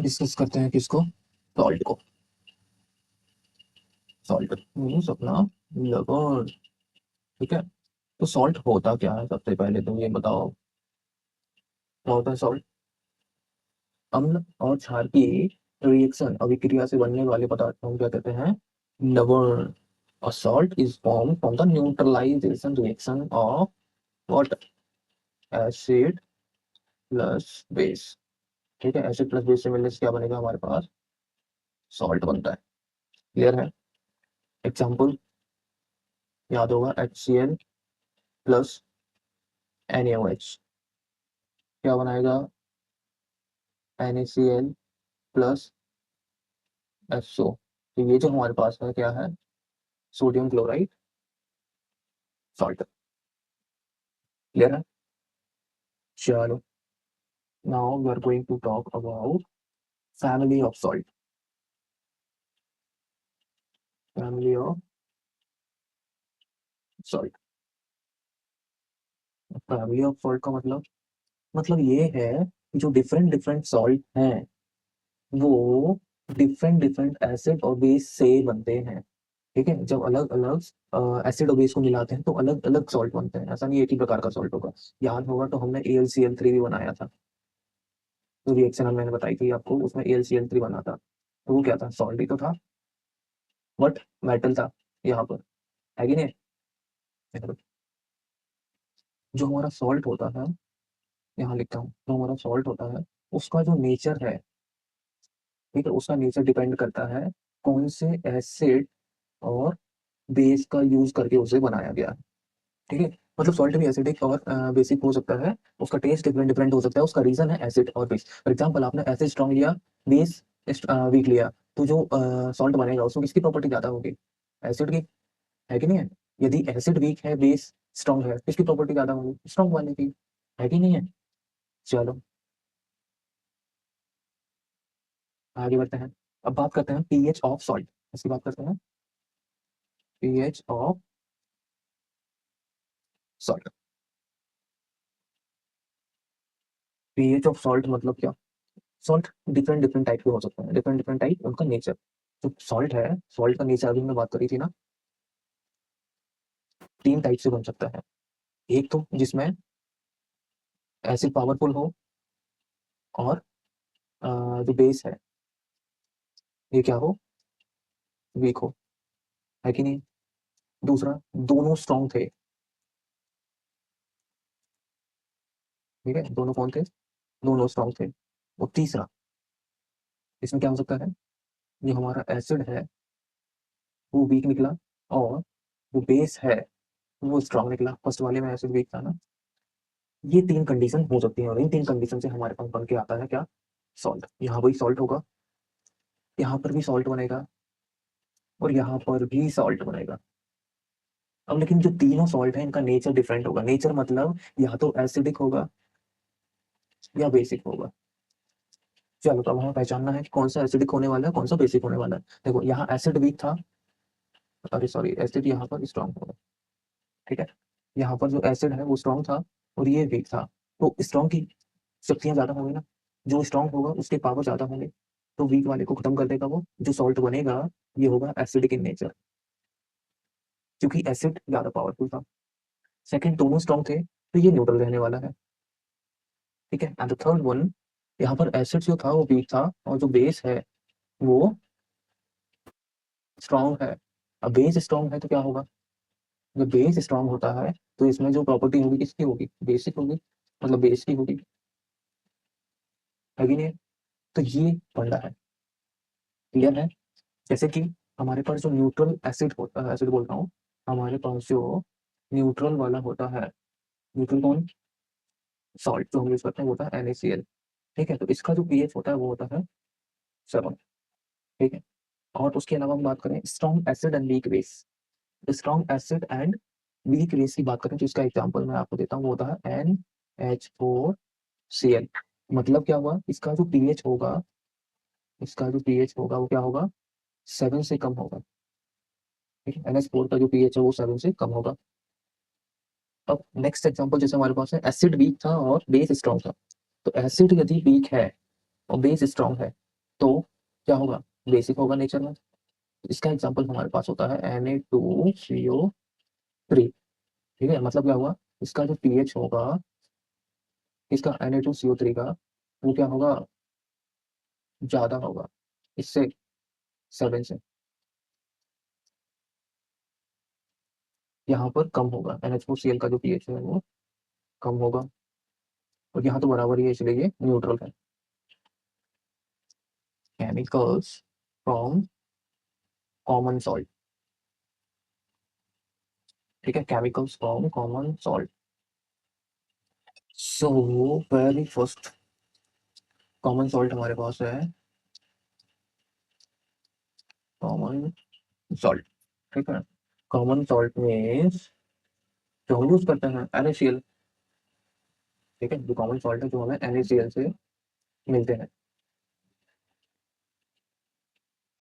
Discuss करते हैं किसको, सॉल्ट को। सॉल्ट मीन्स अपना लवण, ठीक है। तो सॉल्ट होता क्या है, सबसे पहले तो ये बताओ क्या होता है सॉल्ट। अम्ल और क्षार की रिएक्शन अभिक्रिया से बनने वाले पदार्थ को हम क्या कहते हैं, लवण। और salt is form from the neutralisation reaction of what, acid plus base. ठीक है, एसिड प्लस बेस से मिलने से क्या बनेगा हमारे पास, सॉल्ट बनता है। क्लियर है। एग्जाम्पल याद होगा, HCl प्लस NaOH क्या बनाएगा, NaCl प्लस SO। तो ये जो हमारे पास है क्या है, सोडियम क्लोराइड सॉल्ट। क्लियर है। चलो, now we are going to talk about family of salt. Family of salt, family of salt का मतलब ये है कि जो डिफरेंट डिफरेंट सॉल्ट हैं वो डिफरेंट डिफरेंट एसिड और बेस से बनते हैं। ठीक है, जब अलग अलग एसिड और बेस को मिलाते हैं तो अलग अलग सॉल्ट बनते हैं, ऐसा नहीं एक ही प्रकार का सॉल्ट होगा। याद होगा तो हमने AlCl3 भी बनाया था, तो रिएक्शन मैंने बताई थी आपको, उसमें AlCl3 बना था, तो वो क्या था, सॉल्ट ही तो था, बट मेटल था यहाँ पर, है कि नहीं। जो हमारा सॉल्ट होता है, यहाँ लिखता हूँ, जो हमारा सॉल्ट होता है उसका जो नेचर है, ठीक है, उसका नेचर डिपेंड करता है कौन से एसिड और बेस का यूज करके उसे बनाया गया है। ठीक है, मतलब सॉल्ट भी एसिडिक और बेसिक हो सकता है, उसका टेस्ट डिफरेंट डिफरेंट हो सकता है, उसका रीजन है एसिड और बेस। फॉर एग्जांपल आपने एसिड स्ट्रॉन्ग लिया, बेस वीक लिया, तो जो सॉल्ट बनेगा उसमें किसकी प्रॉपर्टी ज्यादा होगी, एसिड की, है कि नहीं है। यदि एसिड वीक है बेस स्ट्रॉन्ग है, किसकी प्रॉपर्टी ज्यादा होगी, स्ट्रॉन्ग वाले की, है कि नहीं है। चलो आगे बढ़ते हैं। अब बात करते हैं पीएच ऑफ सॉल्ट, इसकी बात करते हैं, pH of salt. PH of salt मतलब क्या, सॉल्ट डिफरेंट डिफरेंट टाइप के हो सकते हैं, डिफरेंट डिफरेंट टाइप उनका नेचर। जो सॉल्ट है, सॉल्ट का नेचर अभी हमने बात करी थी ना, 3 टाइप से बन सकता है। एक तो जिसमें एसिड पावरफुल हो और जो बेस है ये क्या हो, वीक हो, है कि नहीं। दूसरा, दोनों स्ट्रॉन्ग थे, ठीक है, दोनों कौन थे, दोनों स्ट्रॉन्ग थे। और तीसरा, इसमें क्या हो सकता है, जो हमारा एसिड है वो वीक निकला और जो बेस है वो स्ट्रॉन्ग निकला, फर्स्ट वाले में एसिड वीक था ना। ये 3 कंडीशन हो सकती है और इन 3 कंडीशन से हमारे पास बन के आता है क्या, सॉल्ट। यहाँ वही सॉल्ट होगा, यहाँ पर भी सॉल्ट बनेगा और यहाँ पर भी सॉल्ट बनेगा। अब लेकिन जो तीनों सॉल्ट है इनका नेचर डिफरेंट होगा, नेचर मतलब या तो एसिडिक होगा या बेसिक होगा। चलो तो अब हमें पहचानना है कि कौन सा एसिडिक होने वाला है, कौन सा बेसिक होने वाला है। देखो यहाँ एसिड वीक था, अरे सॉरी एसिड यहाँ पर स्ट्रॉन्ग होगा, ठीक है। यहाँ पर जो एसिड है वो स्ट्रॉन्ग था और ये वीक था, तो स्ट्रॉन्ग की शक्तियां ज्यादा होंगी ना, जो स्ट्रॉन्ग होगा उसके पावर ज्यादा होंगे, तो वीक वाले को खत्म कर देगा वो, जो सॉल्ट बनेगा ये होगा एसिडिक इन नेचर, क्योंकि एसिड ज्यादा पावरफुल था। सेकंड, दोनों स्ट्रॉन्ग थे तो ये न्यूट्रल रहने वाला है, ठीक है। एंड द थर्ड वन, यहाँ पर एसिड जो था वो वीक था और जो बेस है वो स्ट्रॉन्ग है। अब बेस स्ट्रॉन्ग है तो क्या होगा, जब बेस स्ट्रॉन्ग होता है तो इसमें जो प्रॉपर्टी होगी किसकी होगी, बेसिक होगी, मतलब बेस की होगी, है कि नहीं। तो ये फंडा है। क्लियर है। जैसे कि हमारे पास जो न्यूट्रल एसिड होता है, एसिड बोल रहा हूँ, हमारे पास जो न्यूट्रल वाला होता है, न्यूट्रल कौन, सॉल्ट जो हम यूज करते हैं वो होता है NaCl, ठीक है। तो इसका जो पीएच होता है वो होता है 7, ठीक है। और उसके अलावा हम बात करें strong acid and weak base, strong acid and weak base की बात करें तो इसका एग्जांपल मैं आपको देता हूँ, वो होता है NH4Cl। मतलब क्या हुआ, इसका जो पीएच होगा, इसका जो पीएच होगा वो क्या होगा, 7 से कम होगा, ठीक है। NH4 का जो पीएच है वो 7 से कम होगा। अब नेक्स्ट एग्जांपल, जैसे हमारे पास है एसिड वीक था और बेस स्ट्रॉन्ग था, तो एसिड यदि वीक है और बेस स्ट्रॉन्ग है तो क्या होगा, बेसिक होगा नेचर में। इसका एग्जांपल हमारे पास होता है Na2CO3। ठीक है, मतलब क्या हुआ, इसका जो पीएच होगा, इसका Na2CO3 का, वो क्या होगा, ज्यादा होगा इससे, 7 से। यहाँ पर कम होगा, NH4Cl का जो पीएच है वो कम होगा, और यहाँ तो बराबर ही है, इसलिए ये न्यूट्रल है। Chemicals from common salt. ठीक है, chemicals from common salt. So very first common salt हमारे पास है, कॉमन सॉल्ट। ठीक है, कॉमन सॉल्ट मीन्स जो हम यूज करते हैं NaCl। ठीक है, जो कॉमन सॉल्ट है जो हमें NaCl से मिलते हैं।